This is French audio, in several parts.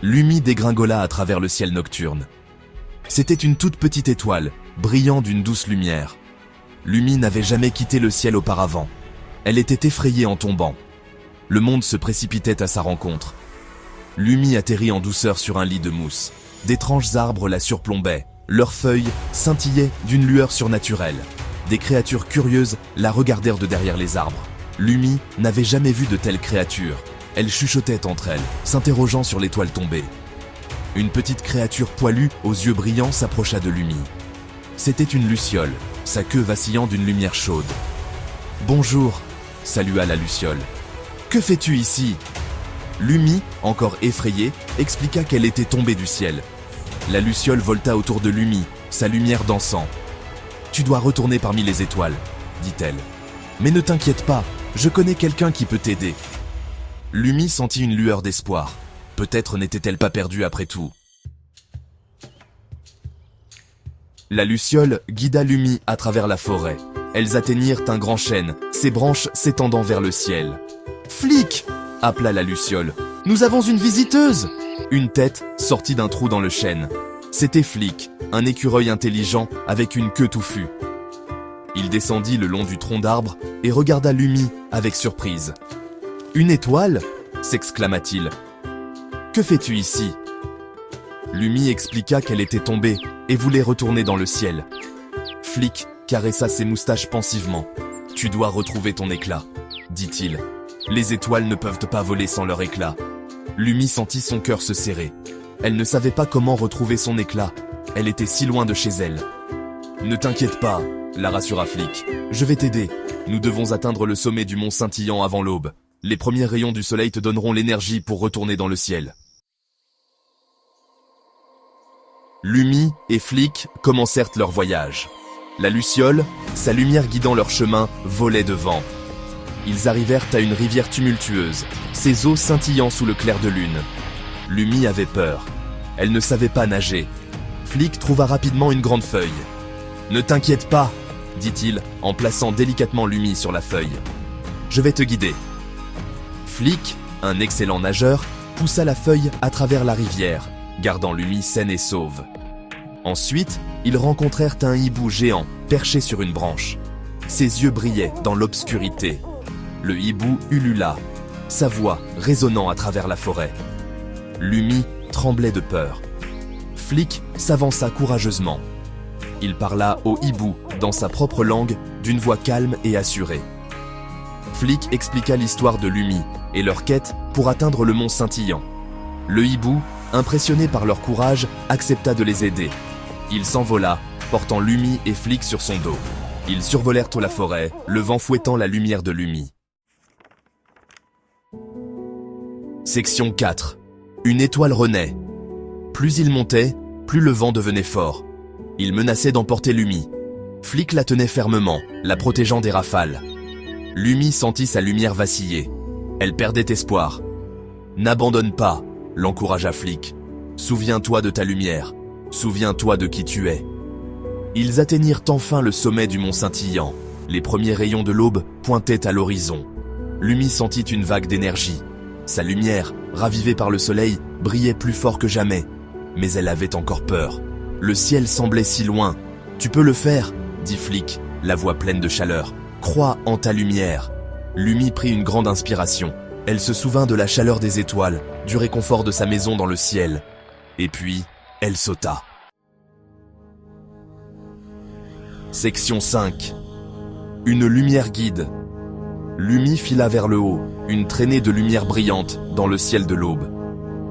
Lumi dégringola à travers le ciel nocturne. C'était une toute petite étoile, brillant d'une douce lumière. Lumi n'avait jamais quitté le ciel auparavant. Elle était effrayée en tombant. Le monde se précipitait à sa rencontre. Lumi atterrit en douceur sur un lit de mousse. D'étranges arbres la surplombaient. Leurs feuilles scintillaient d'une lueur surnaturelle. Des créatures curieuses la regardèrent de derrière les arbres. Lumi n'avait jamais vu de telles créatures. Elles chuchotaient entre elles, s'interrogeant sur l'étoile tombée. Une petite créature poilue aux yeux brillants s'approcha de Lumi. C'était une luciole, sa queue vacillant d'une lumière chaude. « Bonjour », salua la luciole. « Que fais-tu ici ?» Lumi, encore effrayée, expliqua qu'elle était tombée du ciel. La luciole volta autour de Lumi, sa lumière dansant. « Tu dois retourner parmi les étoiles, » dit-elle. « Mais ne t'inquiète pas, je connais quelqu'un qui peut t'aider. » Lumi sentit une lueur d'espoir. Peut-être n'était-elle pas perdue après tout. La luciole guida Lumi à travers la forêt. Elles atteignirent un grand chêne, ses branches s'étendant vers le ciel. « Flic !» appela la luciole. « Nous avons une visiteuse !» Une tête sortit d'un trou dans le chêne. C'était Flic, un écureuil intelligent avec une queue touffue. Il descendit le long du tronc d'arbre et regarda Lumi avec surprise. « Une étoile ?» s'exclama-t-il. « Que fais-tu ici ?» Lumi expliqua qu'elle était tombée et voulait retourner dans le ciel. Flic caressa ses moustaches pensivement. « Tu dois retrouver ton éclat, » dit-il. « Les étoiles ne peuvent pas voler sans leur éclat. » Lumi sentit son cœur se serrer. Elle ne savait pas comment retrouver son éclat. Elle était si loin de chez elle. « Ne t'inquiète pas, » la rassura Flic. « Je vais t'aider. Nous devons atteindre le sommet du mont scintillant avant l'aube. Les premiers rayons du soleil te donneront l'énergie pour retourner dans le ciel. » Lumi et Flic commencèrent leur voyage. La luciole, sa lumière guidant leur chemin, volait devant. Ils arrivèrent à une rivière tumultueuse, ses eaux scintillant sous le clair de lune. Lumi avait peur. Elle ne savait pas nager. Flic trouva rapidement une grande feuille. « Ne t'inquiète pas, » dit-il en plaçant délicatement Lumi sur la feuille. « Je vais te guider. » Flic, un excellent nageur, poussa la feuille à travers la rivière, gardant Lumi saine et sauve. Ensuite, ils rencontrèrent un hibou géant, perché sur une branche. Ses yeux brillaient dans l'obscurité. Le hibou ulula, sa voix résonnant à travers la forêt. Lumi tremblait de peur. Flic s'avança courageusement. Il parla au hibou dans sa propre langue, d'une voix calme et assurée. Flic expliqua l'histoire de Lumi et leur quête pour atteindre le mont scintillant. Le hibou, impressionné par leur courage, accepta de les aider. Il s'envola, portant Lumi et Flic sur son dos. Ils survolèrent la forêt, le vent fouettant la lumière de Lumi. Section 4. Une étoile renaît. Plus il montait, plus le vent devenait fort. Il menaçait d'emporter Lumi. Flic la tenait fermement, la protégeant des rafales. Lumi sentit sa lumière vaciller. Elle perdait espoir. « N'abandonne pas », l'encouragea Flic. « Souviens-toi de ta lumière. Souviens-toi de qui tu es. » Ils atteignirent enfin le sommet du mont scintillant. Les premiers rayons de l'aube pointaient à l'horizon. Lumi sentit une vague d'énergie. Sa lumière, ravivée par le soleil, brillait plus fort que jamais. Mais elle avait encore peur. Le ciel semblait si loin. « Tu peux le faire », dit Flic, la voix pleine de chaleur. « Crois en ta lumière. » Lumi prit une grande inspiration. Elle se souvint de la chaleur des étoiles, du réconfort de sa maison dans le ciel. Et puis, elle sauta. Section 5. Une lumière guide. Lumi fila vers le haut, une traînée de lumière brillante dans le ciel de l'aube.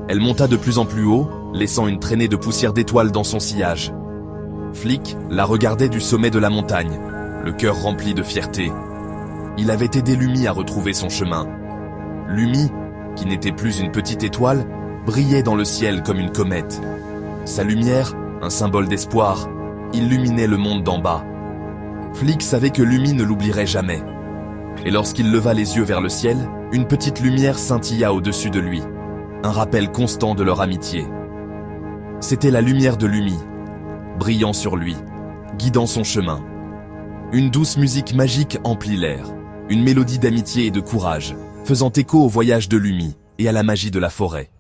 Elle monta de plus en plus haut, laissant une traînée de poussière d'étoiles dans son sillage. Flic la regardait du sommet de la montagne, le cœur rempli de fierté. Il avait aidé Lumi à retrouver son chemin. Lumi, qui n'était plus une petite étoile, brillait dans le ciel comme une comète. Sa lumière, un symbole d'espoir, illuminait le monde d'en bas. Flic savait que Lumi ne l'oublierait jamais. Et lorsqu'il leva les yeux vers le ciel, une petite lumière scintilla au-dessus de lui. Un rappel constant de leur amitié. C'était la lumière de Lumi, brillant sur lui, guidant son chemin. Une douce musique magique emplit l'air, une mélodie d'amitié et de courage, faisant écho au voyage de Lumi et à la magie de la forêt.